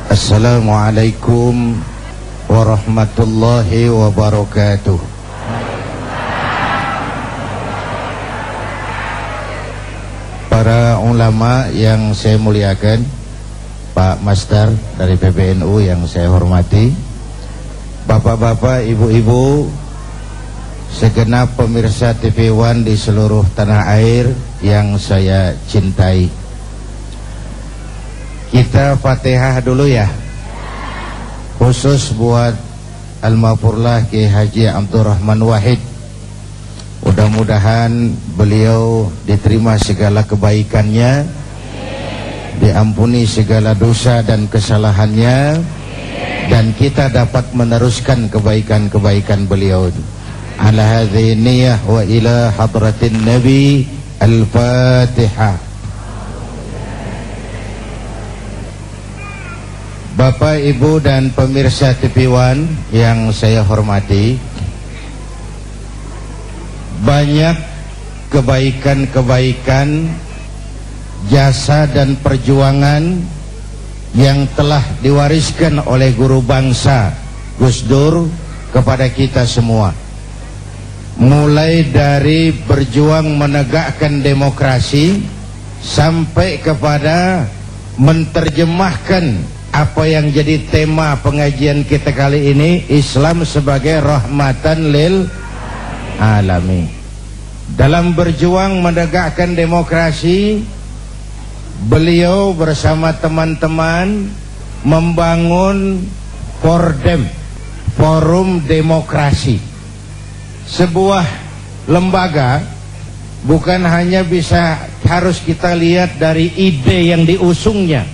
Assalamualaikum warahmatullahi wabarakatuh. Para ulama yang saya muliakan, Pak Master dari PBNU yang saya hormati, bapak-bapak, ibu-ibu, segenap pemirsa TV One di seluruh tanah air yang saya cintai. Kita Fatihah dulu ya, khusus buat Almarhumlah Kiai Haji Abdurrahman Wahid. Mudah-mudahan beliau diterima segala kebaikannya, diampuni segala dosa dan kesalahannya, dan kita dapat meneruskan kebaikan-kebaikan beliau. Ala hadhihi niyyah wa ila hadratin Nabi. Al-Fatihah. Bapak, Ibu, dan pemirsa TV One yang saya hormati, banyak kebaikan-kebaikan, jasa dan perjuangan yang telah diwariskan oleh guru bangsa Gus Dur kepada kita semua. Mulai dari berjuang menegakkan demokrasi sampai kepada menerjemahkan apa yang jadi tema pengajian kita kali ini, Islam sebagai rahmatan lil alamin. Dalam berjuang menegakkan demokrasi, beliau bersama teman-teman membangun Fordem, Forum Demokrasi, sebuah lembaga bukan hanya harus kita lihat dari ide yang diusungnya,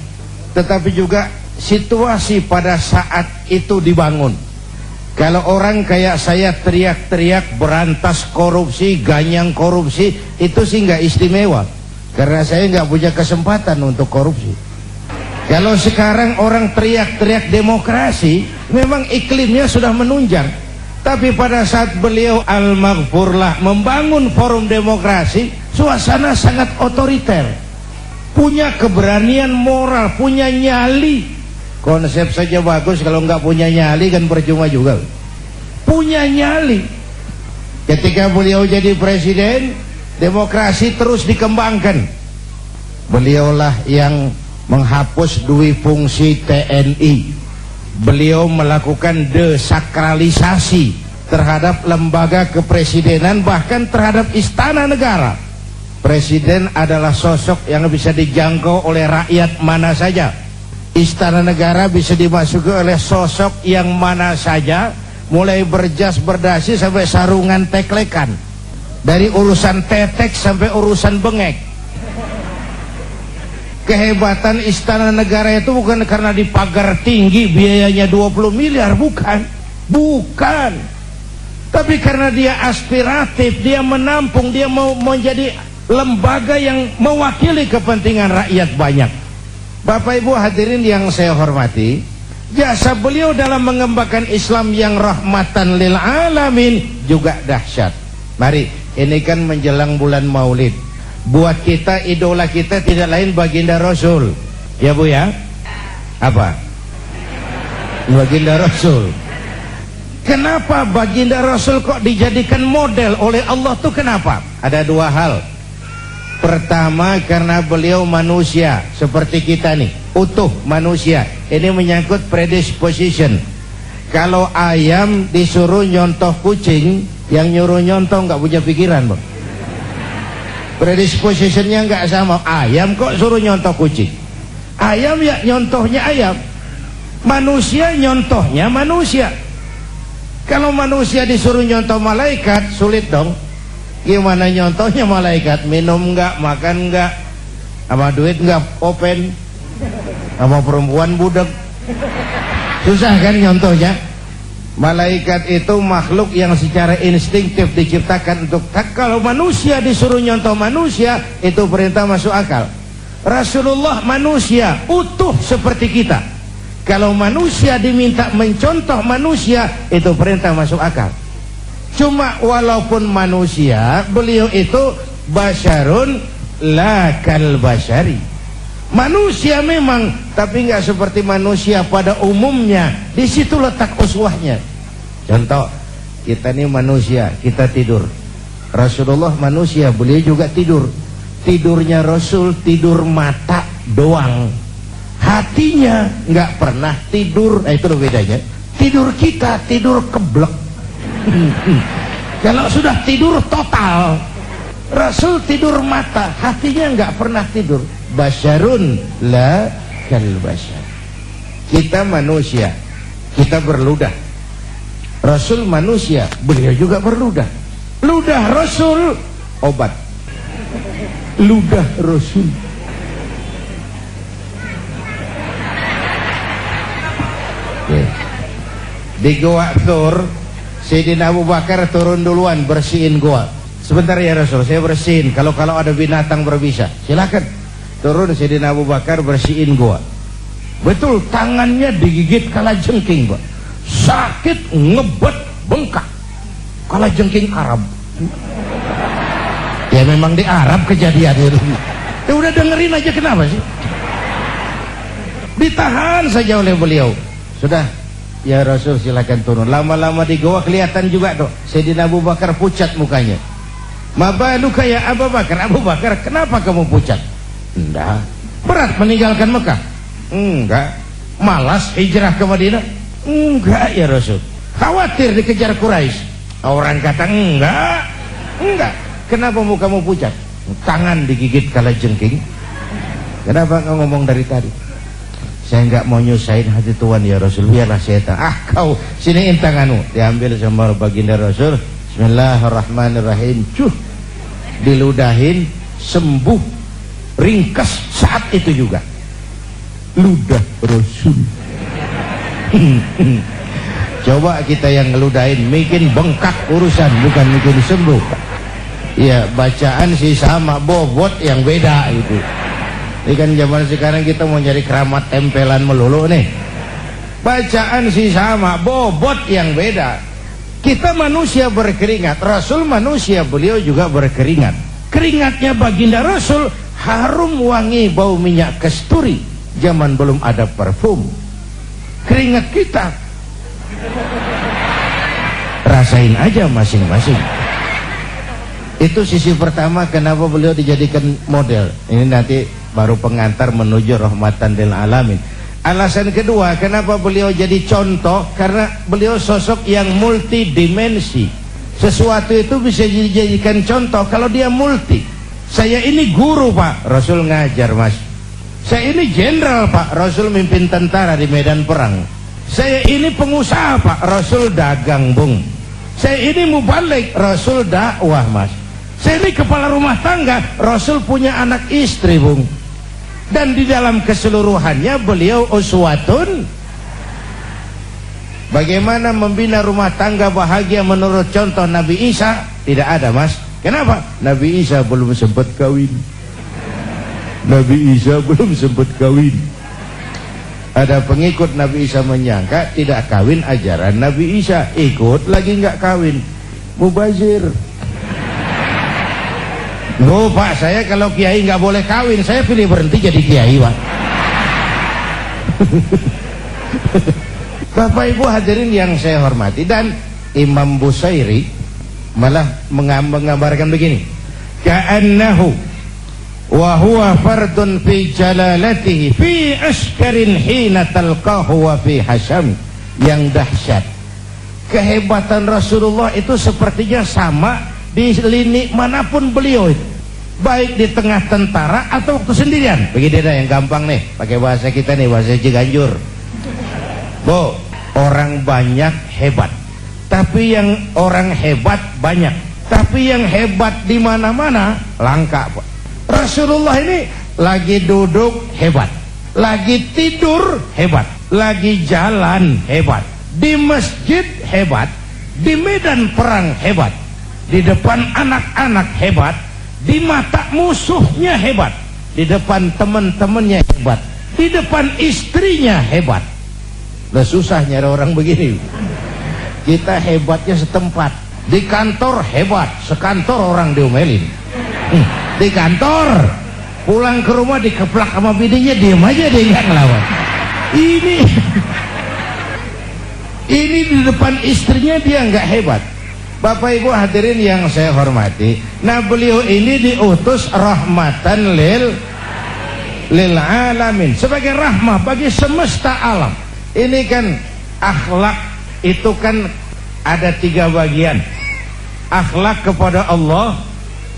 tetapi juga situasi pada saat itu dibangun. Kalau orang kayak saya teriak-teriak berantas korupsi, ganyang korupsi, itu sih nggak istimewa, karena saya nggak punya kesempatan untuk korupsi. Kalau sekarang orang teriak-teriak demokrasi, memang iklimnya sudah menunjang. Tapi pada saat beliau Al-Maghfurlah membangun forum demokrasi, suasana sangat otoriter, punya keberanian moral, punya nyali. Konsep saja bagus, kalau nggak punya nyali kan percuma juga. Punya nyali. Ketika beliau jadi presiden, demokrasi terus dikembangkan. Beliaulah yang menghapus dui fungsi TNI. Beliau melakukan desakralisasi terhadap lembaga kepresidenan, bahkan terhadap istana negara. Presiden adalah sosok yang bisa dijangkau oleh rakyat mana saja. Istana negara bisa dimasuki oleh sosok yang mana saja, mulai berjas berdasi sampai sarungan teklekan, dari urusan tetek sampai urusan bengek. Kehebatan istana negara itu bukan karena dipagar tinggi biayanya 20 miliar, bukan, tapi karena dia aspiratif, dia menampung, dia mau menjadi lembaga yang mewakili kepentingan rakyat banyak. Bapak Ibu hadirin yang saya hormati, jasa beliau dalam mengembangkan Islam yang rahmatan lil alamin juga dahsyat. Mari, ini kan menjelang bulan Maulid. Buat kita, idola kita tidak lain baginda Rasul. Ya Bu ya? Apa? Baginda Rasul. Kenapa baginda Rasul kok dijadikan model oleh Allah tuh kenapa? Ada dua hal. Pertama, karena beliau manusia seperti kita nih, utuh manusia. Ini menyangkut predisposition. Kalau ayam disuruh nyontoh kucing, yang nyuruh nyontoh nggak punya pikiran, Bang. Predispositionnya nggak sama. Ayam kok suruh nyontoh kucing? Ayam ya nyontohnya ayam. Manusia nyontohnya manusia. Kalau manusia disuruh nyontoh malaikat, sulit dong. Gimana nyontohnya malaikat? Minum enggak, makan enggak, sama duit enggak open, sama perempuan budak. Susah kan nyontohnya? Malaikat itu makhluk yang secara instinktif diciptakan untuk kalau manusia disuruh nyontoh manusia, itu perintah masuk akal. Rasulullah manusia utuh seperti kita. Kalau manusia diminta mencontoh manusia, itu perintah masuk akal. Cuma walaupun manusia, beliau itu basyarun la kal basyari. Manusia memang, tapi nggak seperti manusia pada umumnya. Di situ letak uswahnya. Contoh, kita ini manusia, kita tidur. Rasulullah manusia, beliau juga tidur. Tidurnya Rasul tidur mata doang, hatinya nggak pernah tidur. Itu loh bedanya. Tidur kita tidur keblek. Kalau sudah tidur total, Rasul tidur mata, hatinya nggak pernah tidur. Basyarun la kal basyar. Kita manusia, kita berludah. Rasul manusia, beliau juga berludah. Ludah Rasul obat. Ludah Rasul. Di Goa Thur, Sayyidina Abu Bakar turun duluan bersihin goa. Sebentar ya Rasul, saya bersihin. Kalau ada binatang berbisa, silakan. Turun Sayyidina Abu Bakar bersihin goa. Betul, tangannya digigit kalajengking, Pak. Sakit, ngebet, bengkak. Kalajengking Arab. Ya memang di Arab kejadian itu. Ya udah dengerin aja, kenapa sih? Ditahan saja oleh beliau. Sudah, ya Rasul silakan turun. Lama-lama di goa kelihatan juga tuh Sayyidina Abu Bakar pucat mukanya. Mabaluka ya Abu Bakar. Abu Bakar, kenapa kamu pucat? Enggak. Berat meninggalkan Mekah? Enggak. Malas hijrah ke Madinah? Enggak ya Rasul. Khawatir dikejar Quraisy? Orang kata enggak. Enggak. Kenapa mukamu pucat? Tangan digigit kalajengking. Kenapa enggak ngomong dari tadi? Saya enggak mau nyusahin hati Tuhan ya Rasul, biarlah saya kau siniin tanganmu. Diambil sama baginda Rasul. Bismillahirrahmanirrahim. Diludahin, sembuh, ringkas saat itu juga. Ludah Rasul. Coba kita yang ngeludahin, bikin bengkak urusan, bukan bikin sembuh. Ya bacaan sih sama, bobot yang beda itu. Ini kan zaman sekarang kita mau nyari keramat tempelan melulu nih. Bacaan sih sama, bobot yang beda. Kita manusia berkeringat, Rasul manusia, beliau juga berkeringat. Keringatnya baginda Rasul harum wangi bau minyak kasturi. Zaman belum ada parfum. Keringat kita rasain aja masing-masing. Itu sisi pertama kenapa beliau dijadikan model. Ini nanti baru pengantar menuju rahmatan lil alamin. Alasan kedua kenapa beliau jadi contoh, karena beliau sosok yang multidimensi. Sesuatu itu bisa dijadikan contoh kalau dia multi. Saya ini guru Pak, Rasul ngajar Mas. Saya ini jenderal Pak, Rasul mimpin tentara di medan perang. Saya ini pengusaha Pak, Rasul dagang Bung. Saya ini mubalik, Rasul dakwah Mas. Saya ini kepala rumah tangga, Rasul punya anak istri Bung. Dan di dalam keseluruhannya beliau uswatun. Bagaimana membina rumah tangga bahagia menurut contoh Nabi Isa? Tidak ada Mas. Kenapa? Nabi Isa belum sempat kawin. Nabi Isa belum sempat kawin. Ada pengikut Nabi Isa menyangka tidak kawin ajaran Nabi Isa, ikut lagi nggak kawin, mubazir. Loh Pak, saya kalau kiai nggak boleh kawin, saya pilih berhenti jadi kiai Pak. Bapak Ibu hadirin yang saya hormati, dan Imam Busairi malah menggambarkan begini, ka'annahu wa huwa fardun fi jalalatihi fi askarin hina talqahu wa fi hasam. Yang dahsyat, kehebatan Rasulullah itu sepertinya sama di lini manapun beliau itu, baik di tengah tentara atau waktu sendirian. Begini dah yang gampang nih, pakai bahasa kita nih, bahasa Ciganjur. Bu, orang banyak hebat, tapi yang orang hebat banyak, tapi yang hebat di mana-mana langka Pak. Rasulullah ini lagi duduk hebat, lagi tidur hebat, lagi jalan hebat, di masjid hebat, di medan perang hebat, di depan anak-anak hebat, di mata musuhnya hebat, di depan teman-temannya hebat, di depan istrinya hebat. Udah susah nyari orang begini. Kita hebatnya setempat. Di kantor hebat, sekantor orang diomelin. Di kantor pulang ke rumah dikeplak sama bininya, diem aja, dia nggak ngelawan. Ini di depan istrinya dia nggak hebat. Bapak Ibu hadirin yang saya hormati, nah beliau ini diutus rahmatan lil alamin, sebagai rahmah bagi semesta alam. Ini kan akhlak itu kan ada 3 bagian. Akhlak kepada Allah,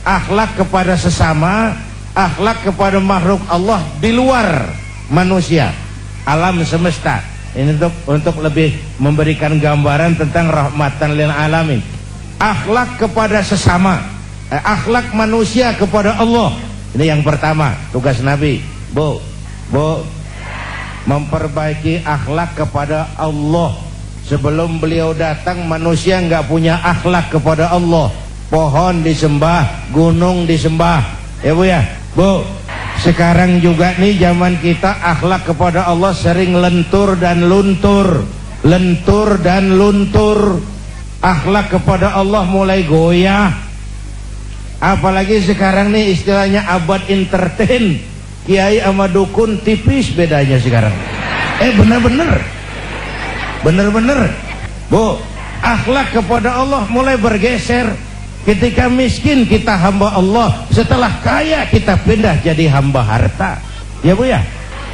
akhlak kepada sesama, akhlak kepada makhluk Allah di luar manusia, alam semesta. Ini untuk lebih memberikan gambaran tentang rahmatan lil alamin. Akhlak kepada sesama, akhlak manusia kepada Allah. Ini yang pertama, tugas Nabi. Bu, memperbaiki akhlak kepada Allah. Sebelum beliau datang, manusia nggak punya akhlak kepada Allah. Pohon disembah, gunung disembah, ya Bu ya. Bu, sekarang juga nih zaman kita akhlak kepada Allah sering lentur dan luntur, lentur dan luntur. Akhlak kepada Allah mulai goyah. Apalagi sekarang nih istilahnya abad entertain. Kiai sama dukun tipis bedanya sekarang. Bener-bener. Bu, akhlak kepada Allah mulai bergeser. Ketika miskin kita hamba Allah, setelah kaya kita pindah jadi hamba harta. Ya Bu ya.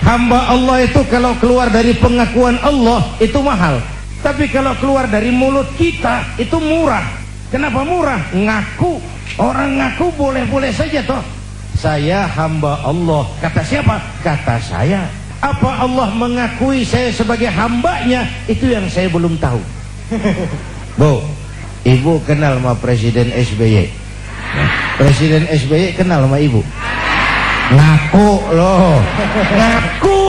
Hamba Allah itu kalau keluar dari pengakuan Allah itu mahal. Tapi kalau keluar dari mulut kita itu murah. Kenapa murah? Ngaku. Orang ngaku boleh-boleh saja toh. Saya hamba Allah. Kata siapa? Kata saya. Apa Allah mengakui saya sebagai hambanya? Itu yang saya belum tahu. Bu, Ibu kenal sama Presiden SBY? Presiden SBY kenal sama Ibu? Ngaku loh. Ngaku.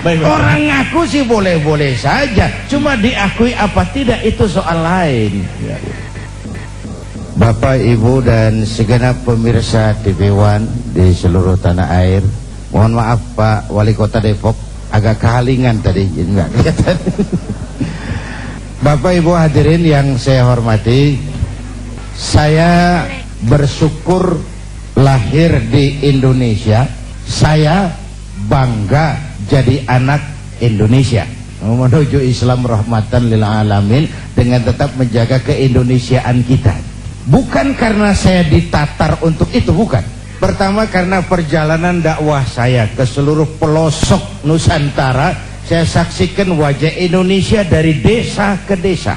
Orang ngaku sih boleh-boleh saja, cuma diakui apa tidak itu soal lain. Bapak, Ibu dan segenap pemirsa TV One di seluruh tanah air, mohon maaf Pak Wali Kota Depok, agak kehalingan tadi, enggak kelihatan. Bapak Ibu hadirin yang saya hormati, saya bersyukur lahir di Indonesia. Saya bangga jadi anak Indonesia, menuju Islam rahmatan lil alamin dengan tetap menjaga keindonesiaan kita. Bukan karena saya ditatar untuk itu, bukan. Pertama karena perjalanan dakwah saya ke seluruh pelosok Nusantara, saya saksikan wajah Indonesia dari desa ke desa.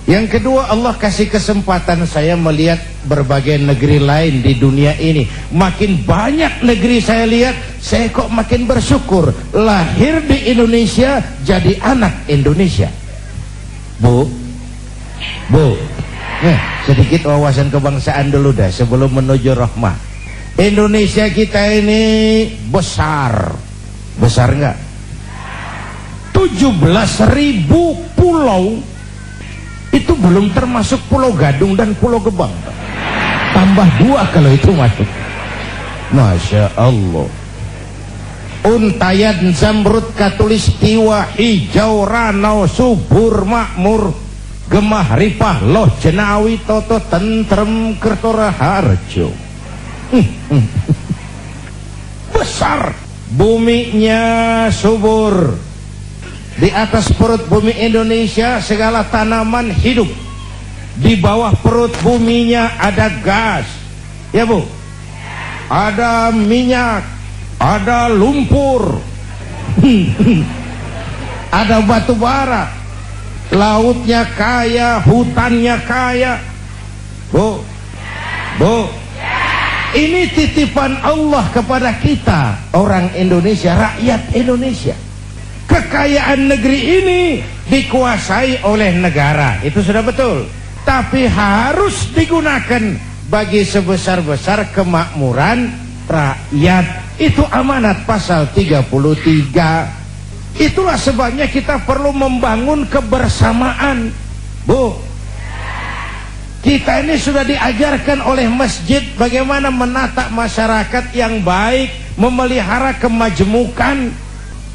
Yang kedua, Allah kasih kesempatan saya melihat berbagai negeri lain di dunia ini. Makin banyak negeri saya lihat, saya kok makin bersyukur lahir di Indonesia, jadi anak Indonesia. Bu, sedikit wawasan kebangsaan dulu dah sebelum menuju rahmah. Indonesia kita ini besar nggak? 17.000 pulau. Itu belum termasuk Pulau Gadung dan Pulau Gebang. Tambah 2 kalau itu masuk. Masya Allah. Untayan zamrud katulistiwa hijau ranau subur makmur gemah ripah loh jenawi toto tentrem kertora harjo. Besar. Buminya subur. Di atas perut bumi Indonesia segala tanaman hidup. Di bawah perut buminya ada gas, ya Bu, ada minyak, ada lumpur, ada batu bara. Lautnya kaya, hutannya kaya. Bu, ini titipan Allah kepada kita, orang Indonesia, rakyat Indonesia. Kekayaan negeri ini dikuasai oleh negara, itu sudah betul, tapi harus digunakan bagi sebesar-besar kemakmuran rakyat. Itu amanat pasal 33. Itulah sebabnya kita perlu membangun kebersamaan. Bu, kita ini sudah diajarkan oleh masjid bagaimana menata masyarakat yang baik, memelihara kemajmukan.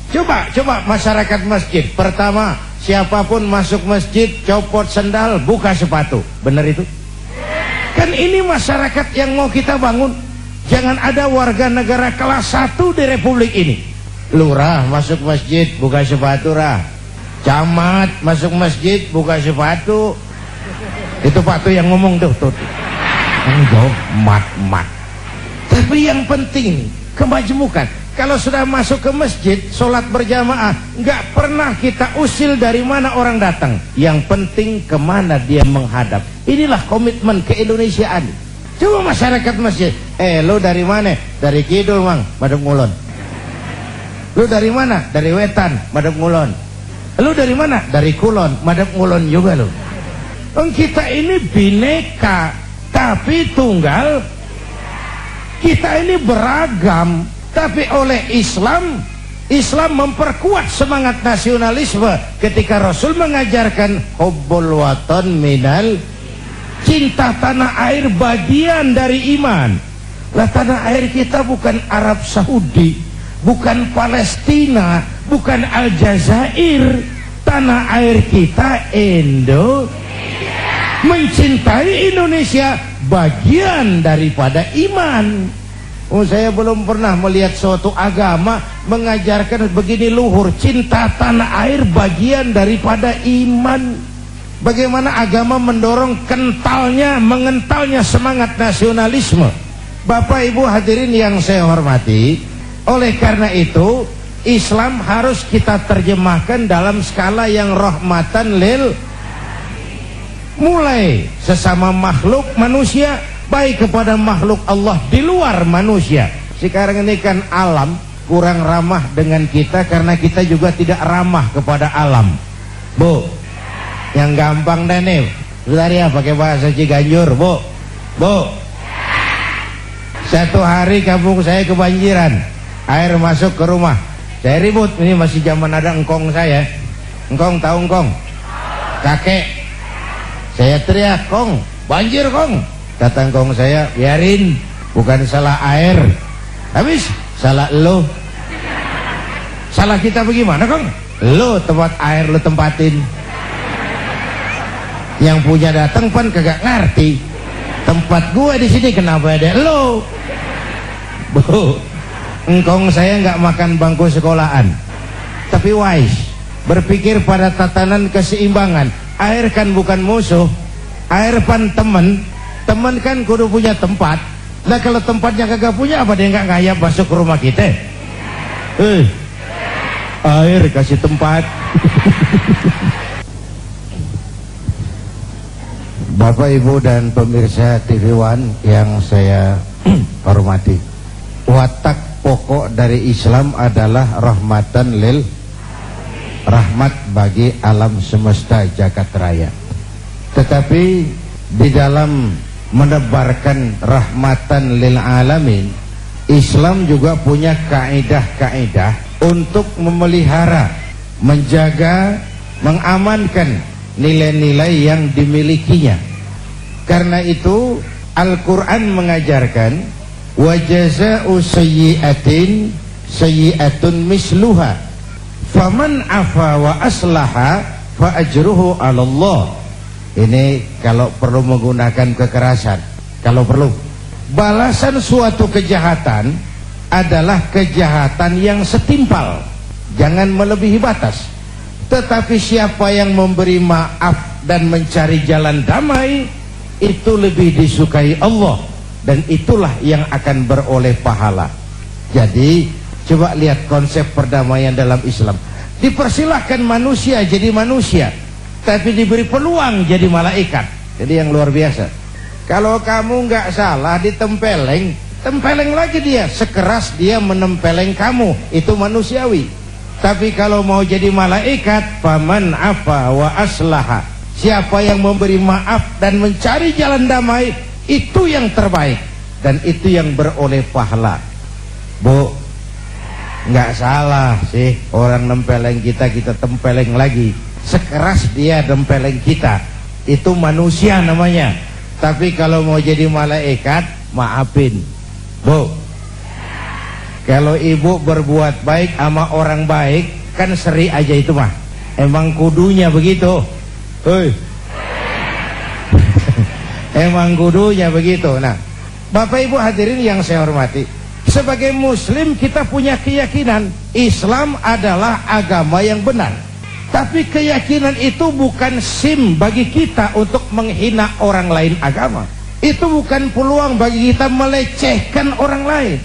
Coba masyarakat masjid. Pertama, siapapun masuk masjid copot sendal, buka sepatu. Benar itu? Kan ini masyarakat yang mau kita bangun. Jangan ada warga negara kelas 1 di republik ini. Lurah masuk masjid buka sepatu rah. Camat masuk masjid buka sepatu. Itu Pak tuh yang ngomong tuh. Enggak, mat. Tapi yang penting kemajemukan. Kalau sudah masuk ke masjid, sholat berjamaah, nggak pernah kita usil dari mana orang datang. Yang penting kemana dia menghadap. Inilah komitmen keindonesiaan. Coba masyarakat masjid, lu dari mana? Dari kidul mang, madep ngulon. Lu dari mana? Dari wetan, madep ngulon. Lu dari mana? Dari kulon, madep ngulon juga lu. Kita ini bineka, tapi tunggal. Kita ini beragam, tapi oleh Islam memperkuat semangat nasionalisme ketika Rasul mengajarkan hubbul watan minal, cinta tanah air bagian dari iman. Lah tanah air kita bukan Arab Saudi, bukan Palestina, bukan Aljazair. Tanah air kita Indonesia. Mencintai Indonesia bagian daripada iman. Saya belum pernah melihat suatu agama mengajarkan begini luhur, cinta tanah air bagian daripada iman. Bagaimana agama mendorong mengentalnya semangat nasionalisme. Bapak Ibu hadirin yang saya hormati, oleh karena itu Islam harus kita terjemahkan dalam skala yang rahmatan lil, mulai sesama makhluk manusia, baik kepada makhluk Allah di luar manusia. Sekarang ini kan alam kurang ramah dengan kita karena kita juga tidak ramah kepada alam. Bu, yang gampang deh nih, bentar ya pakai bahasa Ciganjur. Bu, satu hari kampung saya kebanjiran, air masuk ke rumah. Saya ribut, ini masih zaman ada engkong saya. Engkong tahu engkong? Kakek. Saya teriak, "Kong, banjir Kong." Kata engkong saya, "Biarin, bukan salah air, habis salah lo." Salah kita bagaimana Kong? Lo tempat air lo tempatin. Yang punya datang pan kagak ngerti. Tempat gua di sini kenapa ada lo? Bu, engkong saya nggak makan bangku sekolahan, tapi wise, berpikir pada tatanan keseimbangan. Air kan bukan musuh, air pan temen kan kudu punya tempat. Nah kalau tempatnya kagak punya, apa dia nggak ngayap masuk ke rumah kita? Air kasih tempat. Bapak Ibu dan pemirsa TV One yang saya hormati, watak pokok dari Islam adalah rahmatan lil, rahmat bagi alam semesta jagat raya. Tetapi di dalam menebarkan rahmatan lil alamin, Islam juga punya kaidah-kaidah untuk memelihara, menjaga, mengamankan nilai-nilai yang dimilikinya. Karena itu Al-Quran mengajarkan wa jazaa'u sayyi'atin sayyi'atun misluha faman afa wa aslaha fa ajruhu 'ala Allah. Ini kalau perlu menggunakan kekerasan, kalau perlu. Balasan suatu kejahatan adalah kejahatan yang setimpal, jangan melebihi batas. Tetapi siapa yang memberi maaf dan mencari jalan damai, itu lebih disukai Allah, dan itulah yang akan beroleh pahala. Jadi coba lihat konsep perdamaian dalam Islam. Dipersilahkan manusia jadi manusia, tapi diberi peluang jadi malaikat. Jadi yang luar biasa. Kalau kamu nggak salah ditempeleng, tempeleng lagi dia. Sekeras dia menempeleng kamu, itu manusiawi. Tapi kalau mau jadi malaikat, faman afa wa aslaha, siapa yang memberi maaf dan mencari jalan damai, itu yang terbaik, dan itu yang beroleh pahala. Bu, nggak salah sih orang nempeleng kita, kita tempeleng lagi. Sekeras dia nempeleng kita, itu manusia namanya. Tapi kalau mau jadi malaikat, maafin. Bu, kalau ibu berbuat baik sama orang baik, kan seri aja itu mah. Emang kudunya begitu. Emang kudunya begitu. Nah, Bapak Ibu hadirin yang saya hormati, sebagai muslim kita punya keyakinan Islam adalah agama yang benar. Tapi keyakinan itu bukan SIM bagi kita untuk menghina orang lain agama. Itu bukan peluang bagi kita melecehkan orang lain.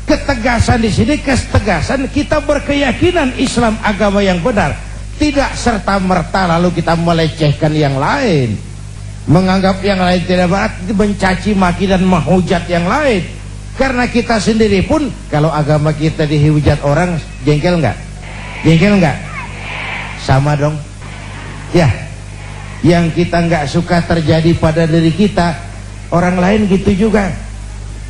Ketegasan di sini ketegasan kita berkeyakinan Islam agama yang benar. Tidak serta-merta lalu kita melecehkan yang lain, menganggap yang lain tidak benar, mencaci maki dan menghujat yang lain. Karena kita sendiri pun kalau agama kita dihujat orang, jengkel nggak? Jengkel nggak? Sama dong. Ya, yang kita nggak suka terjadi pada diri kita, orang lain gitu juga.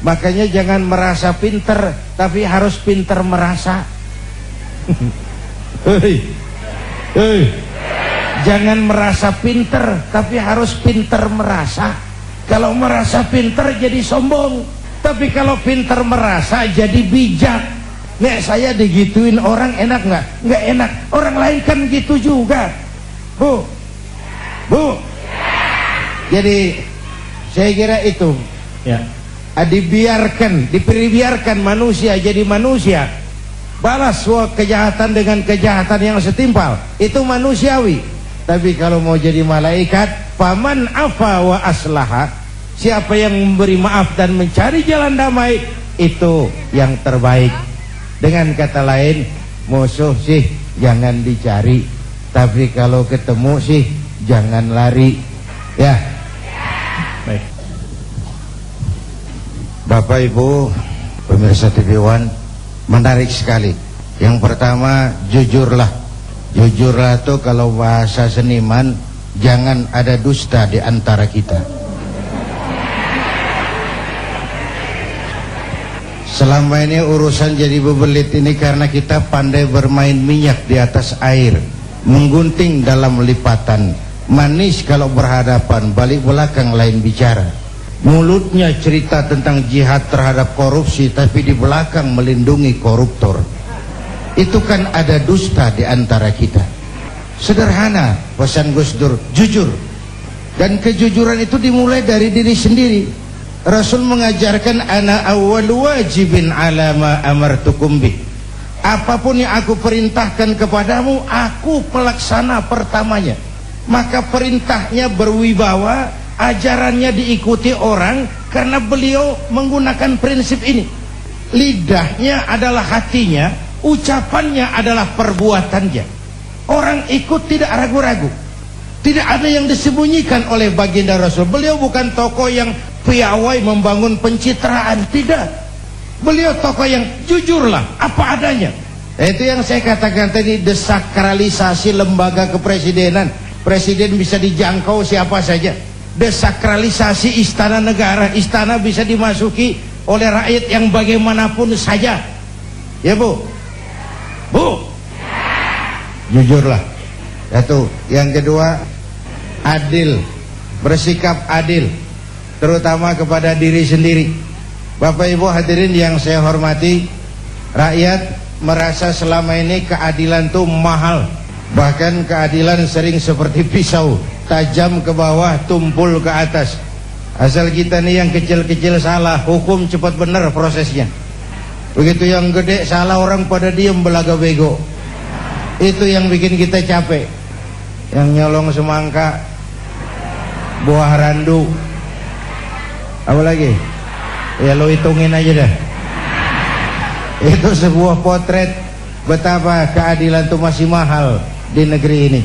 Makanya jangan merasa pinter, tapi harus pinter merasa. Jangan merasa pinter, tapi harus pinter merasa. Kalau merasa pinter jadi sombong, tapi kalau pinter merasa jadi bijak. Nek saya digituin orang enak nggak? Nggak enak. Orang lain kan gitu juga. Bu, jadi saya kira itu ya, dibiarkan manusia jadi manusia, balas kejahatan dengan kejahatan yang setimpal, itu manusiawi. Tapi kalau mau jadi malaikat, faman afa wa aslaha, siapa yang memberi maaf dan mencari jalan damai, itu yang terbaik. Dengan kata lain, musuh sih jangan dicari, tapi kalau ketemu sih jangan lari. Ya. Baik. Bapak Ibu pemirsa TV One, menarik sekali. Yang pertama, jujurlah. Jujurlah itu kalau bahasa seniman, jangan ada dusta di antara kita. Selama ini urusan jadi bebelit ini karena kita pandai bermain minyak di atas air, menggunting dalam lipatan, manis kalau berhadapan, balik belakang lain bicara. Mulutnya cerita tentang jihad terhadap korupsi, tapi di belakang melindungi koruptor. Itu kan ada dusta di antara kita. Sederhana pesan Gus Dur, jujur. Dan kejujuran itu dimulai dari diri sendiri. Rasul mengajarkan, ana awwalu wajibin ala ma amartukum bih. Apapun yang aku perintahkan kepadamu, aku pelaksana pertamanya. Maka perintahnya berwibawa, ajarannya diikuti orang karena beliau menggunakan prinsip ini. Lidahnya adalah hatinya, ucapannya adalah perbuatannya. Orang ikut tidak ragu-ragu. Tidak ada yang disembunyikan oleh baginda Rasul. Beliau bukan tokoh yang piawai membangun pencitraan, tidak. Beliau tokoh yang jujurlah apa adanya. Itu yang saya katakan tadi, desakralisasi lembaga kepresidenan. Presiden bisa dijangkau siapa saja. Desakralisasi istana negara, istana bisa dimasuki oleh rakyat yang bagaimanapun saja. Ya Bu? Jujurlah. Satu. Yang kedua, adil, bersikap adil, terutama kepada diri sendiri. Bapak Ibu hadirin yang saya hormati, rakyat merasa selama ini keadilan itu mahal. Bahkan keadilan sering seperti pisau, tajam ke bawah, tumpul ke atas. Asal kita nih yang kecil-kecil salah, hukum cepat benar prosesnya. Begitu yang gede salah, orang pada diem belaga bego. Itu yang bikin kita capek. Yang nyolong semangka, buah randu, apa lagi? Ya lo hitungin aja dah. Itu sebuah potret betapa keadilan itu masih mahal di negeri ini.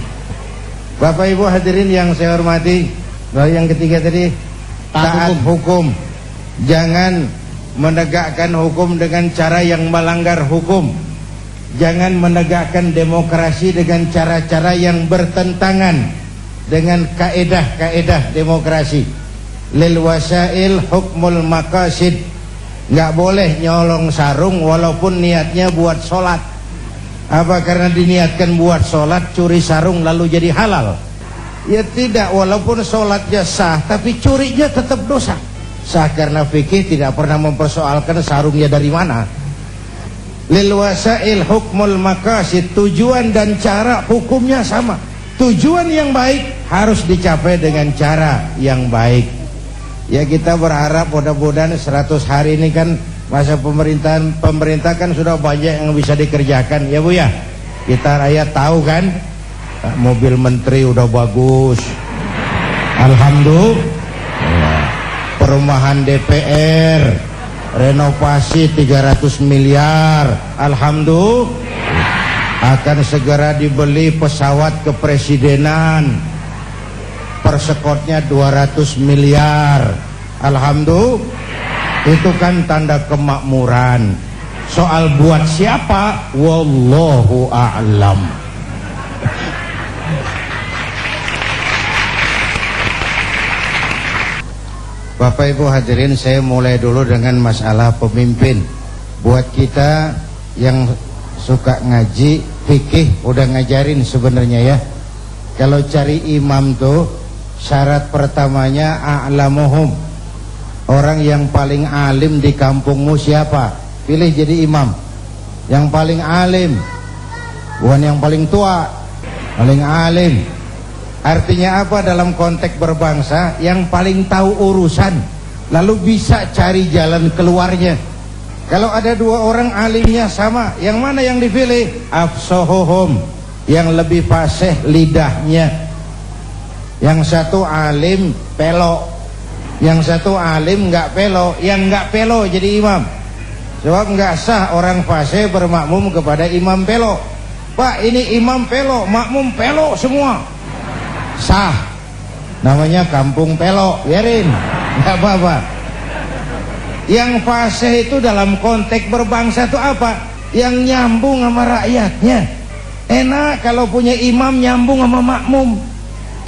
Bapak Ibu hadirin yang saya hormati, yang ketiga tadi, taat hukum. Jangan menegakkan hukum dengan cara yang melanggar hukum. Jangan menegakkan demokrasi dengan cara-cara yang bertentangan dengan kaedah-kaedah demokrasi. Lil wasail hukmul maqasid. Nggak boleh nyolong sarung walaupun niatnya buat sholat. Apa karena diniatkan buat sholat curi sarung lalu jadi halal? Ya tidak, walaupun sholatnya sah tapi curinya tetap dosa. Sah karena fikih tidak pernah mempersoalkan sarungnya dari mana. Lil wasail hukmul maqasid, tujuan dan cara hukumnya sama. Tujuan yang baik harus dicapai dengan cara yang baik. Ya kita berharap mudah-mudahan 100 hari ini kan masa pemerintah kan sudah banyak yang bisa dikerjakan ya Bu ya. Kita rakyat tahu kan, mobil menteri udah bagus, alhamdulillah. Perumahan DPR renovasi 300 miliar, alhamdulillah. Akan segera dibeli pesawat kepresidenan, persekotnya 200 miliar, alhamdulillah. Itu kan tanda kemakmuran. Soal buat siapa, wallahu a'lam. Bapak Ibu hadirin, saya mulai dulu dengan masalah pemimpin. Buat kita yang suka ngaji fikih udah ngajarin sebenarnya ya. Kalau cari imam tuh syarat pertamanya a'lamuhum. Orang yang paling alim di kampungmu siapa? Pilih jadi imam. Yang paling alim, bukan yang paling tua, paling alim. Artinya apa dalam konteks berbangsa? Yang paling tahu urusan, lalu bisa cari jalan keluarnya. Kalau ada dua orang alimnya sama, yang mana yang dipilih? Afsahuhum, yang lebih fasih lidahnya. Yang satu alim pelok, yang satu alim nggak pelok. Yang nggak pelok jadi imam. Sebab nggak sah orang fasih bermakmum kepada imam pelok. Pak, ini imam pelok, makmum pelok semua. Sah, namanya kampung pelok, biarin, nggak apa-apa. Yang fasih itu dalam konteks berbangsa itu apa? Yang nyambung sama rakyatnya. Enak kalau punya imam nyambung sama makmum,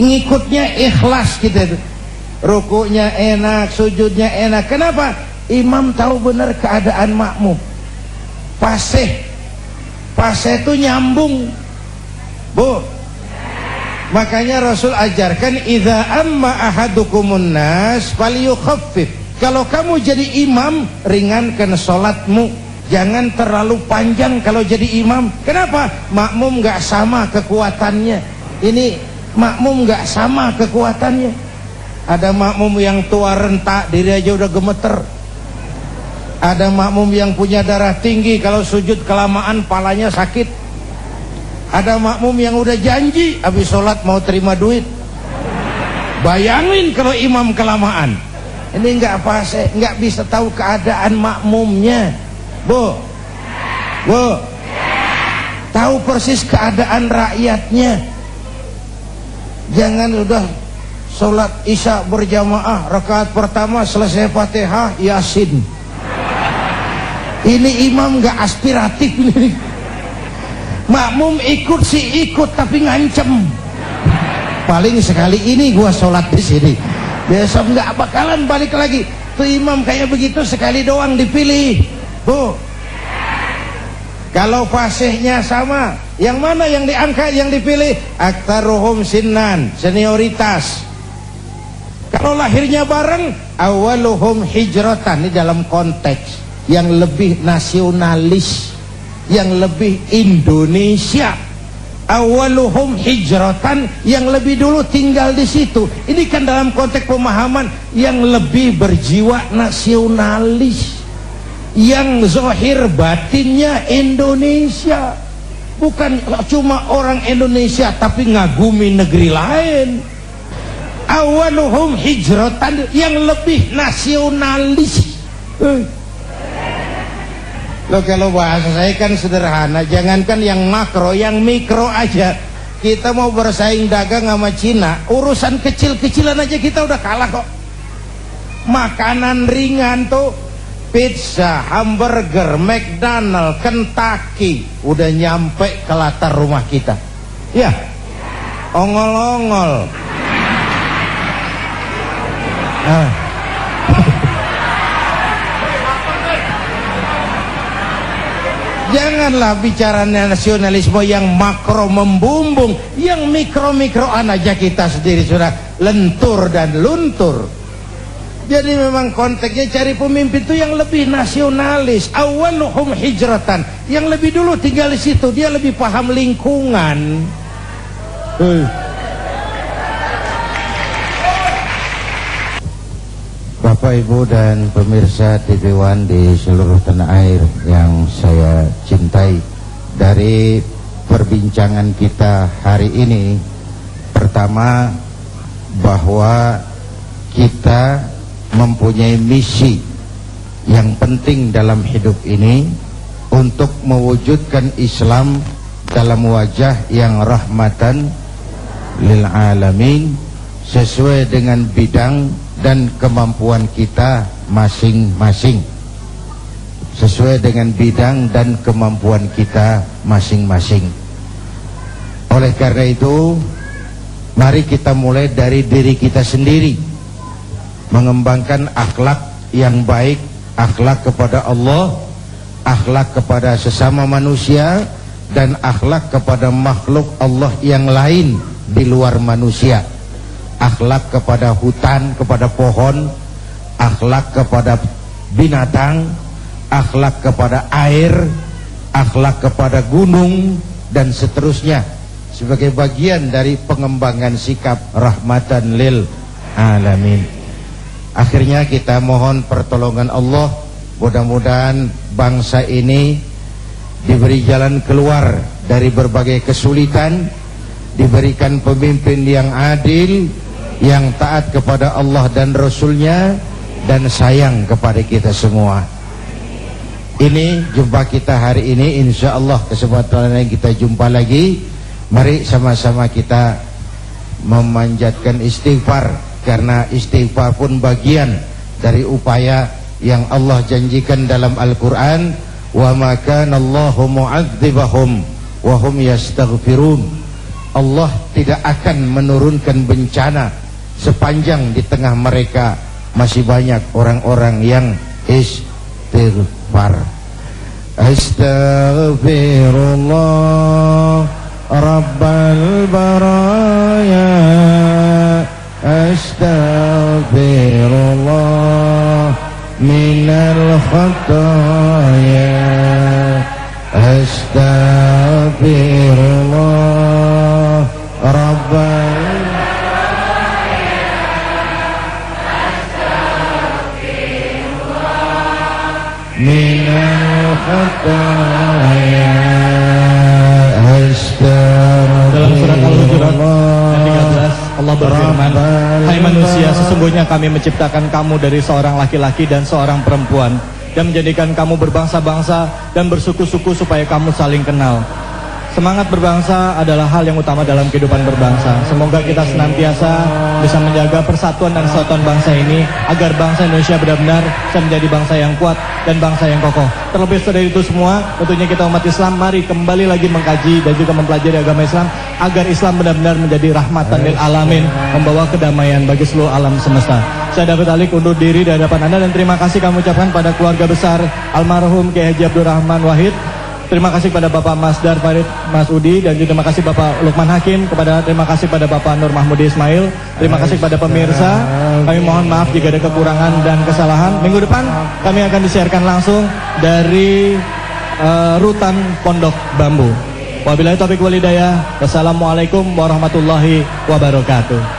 ngikutnya ikhlas gitu. Rukuknya enak, sujudnya enak. Kenapa? Imam tahu benar keadaan makmum. Fasih itu nyambung, Bu. Makanya Rasul ajarkan idza amma ahadukumun nas falyukhaffif. Kalau kamu jadi imam, ringankan salatmu. Jangan terlalu panjang kalau jadi imam. Kenapa? Makmum nggak sama kekuatannya. Ini makmum nggak sama kekuatannya. Ada makmum yang tua rentak, diri aja udah gemeter. Ada makmum yang punya darah tinggi, kalau sujud kelamaan palanya sakit. Ada makmum yang udah janji habis sholat mau terima duit. Bayangin kalau imam kelamaan. Ini nggak fasih, nggak bisa tahu keadaan makmumnya. Bu, tahu persis keadaan rakyatnya. Jangan udah sholat isya berjamaah, rakaat pertama selesai Fatihah Yasin. Ini imam nggak aspiratif ini. Makmum ikut sih ikut tapi ngancem. Paling sekali ini gua sholat di sini, besok nggak bakalan balik lagi. Tuh imam kayak begitu sekali doang dipilih. Bu, kalau fasihnya sama, yang mana yang diangkat yang dipilih? Aktaruhum sinnan, senioritas. Kalau lahirnya bareng, awaluhum hijratan. Ini dalam konteks yang lebih nasionalis, yang lebih Indonesia. Awaluhum hijratan, yang lebih dulu tinggal di situ. Ini kan dalam konteks pemahaman yang lebih berjiwa nasionalis, yang zahir batinnya Indonesia, bukan cuma orang Indonesia tapi ngagumi negeri lain. Awaluhum hijratan, yang lebih nasionalis. Loh, kalau bahasa saya kan sederhana, jangankan yang makro, yang mikro aja. Kita mau bersaing dagang sama Cina, urusan kecil-kecilan aja kita udah kalah kok. Makanan ringan tuh pizza, hamburger, McDonald, Kentucky udah nyampe ke latar rumah kita. Ya, ongol-ongol. Janganlah bicara nasionalisme yang makro membumbung, yang mikro-mikroan aja kita sendiri sudah lentur dan luntur. Jadi memang konteksnya cari pemimpin itu yang lebih nasionalis, awaluhum hijratan, yang lebih dulu tinggal di situ, dia lebih paham lingkungan. Bapak Ibu dan pemirsa TV One di seluruh tanah air yang saya cintai, dari perbincangan kita hari ini, pertama bahwa kita mempunyai misi yang penting dalam hidup ini untuk mewujudkan Islam dalam wajah yang rahmatan lil alamin, sesuai dengan bidang dan kemampuan kita masing-masing. Sesuai dengan bidang dan kemampuan kita masing-masing. Oleh karena itu, mari kita mulai dari diri kita sendiri, mengembangkan akhlak yang baik, akhlak kepada Allah, akhlak kepada sesama manusia, dan akhlak kepada makhluk Allah yang lain di luar manusia. Akhlak kepada hutan, kepada pohon, akhlak kepada binatang, akhlak kepada air, akhlak kepada gunung, dan seterusnya, sebagai bagian dari pengembangan sikap rahmatan lil alamin. Akhirnya kita mohon pertolongan Allah, mudah-mudahan bangsa ini diberi jalan keluar dari berbagai kesulitan, diberikan pemimpin yang adil, yang taat kepada Allah dan Rasulnya, dan sayang kepada kita semua. Ini jumpa kita hari ini, insya Allah kesempatan yang kita jumpa lagi. Mari sama-sama kita memanjatkan istighfar, karena istighfar pun bagian dari upaya yang Allah janjikan dalam Al-Quran. Wa ma kana Allahu mu'adzibahum wa hum yastaghfirun. Allah tidak akan menurunkan bencana sepanjang di tengah mereka masih banyak orang-orang yang istighfar. Astaghfirullah Rabbal baraya, astaghfirullah minal khataya, astaghfirullah Rabbal minal khataya, dalam surat Al-Hujurat ayat 13 Allah berfirman, hai manusia, sesungguhnya kami menciptakan kamu dari seorang laki-laki dan seorang perempuan, dan menjadikan kamu berbangsa-bangsa dan bersuku-suku supaya kamu saling kenal. Semangat berbangsa adalah hal yang utama dalam kehidupan berbangsa. Semoga kita senantiasa bisa menjaga persatuan dan kesatuan bangsa ini, agar bangsa Indonesia benar-benar bisa menjadi bangsa yang kuat dan bangsa yang kokoh. Terlebih dari itu semua, tentunya kita umat Islam mari kembali lagi mengkaji dan juga mempelajari agama Islam, agar Islam benar-benar menjadi rahmatan lil alamin, membawa kedamaian bagi seluruh alam semesta. Saya David Alik undur diri di hadapan Anda, dan terima kasih kami ucapkan pada keluarga besar almarhum Kiai Haji Abdurrahman Wahid. Terima kasih kepada Bapak Masdar Farid Mas Udi, dan juga terima kasih Bapak Lukman Hakim, terima kasih pada Bapak Nur Mahmudi Ismail. Terima kasih kepada pemirsa. Kami mohon maaf jika ada kekurangan dan kesalahan. Minggu depan kami akan disiarkan langsung dari Rutan Pondok Bambu. Wabillahi taufiq wal hidayah. Wassalamualaikum warahmatullahi wabarakatuh.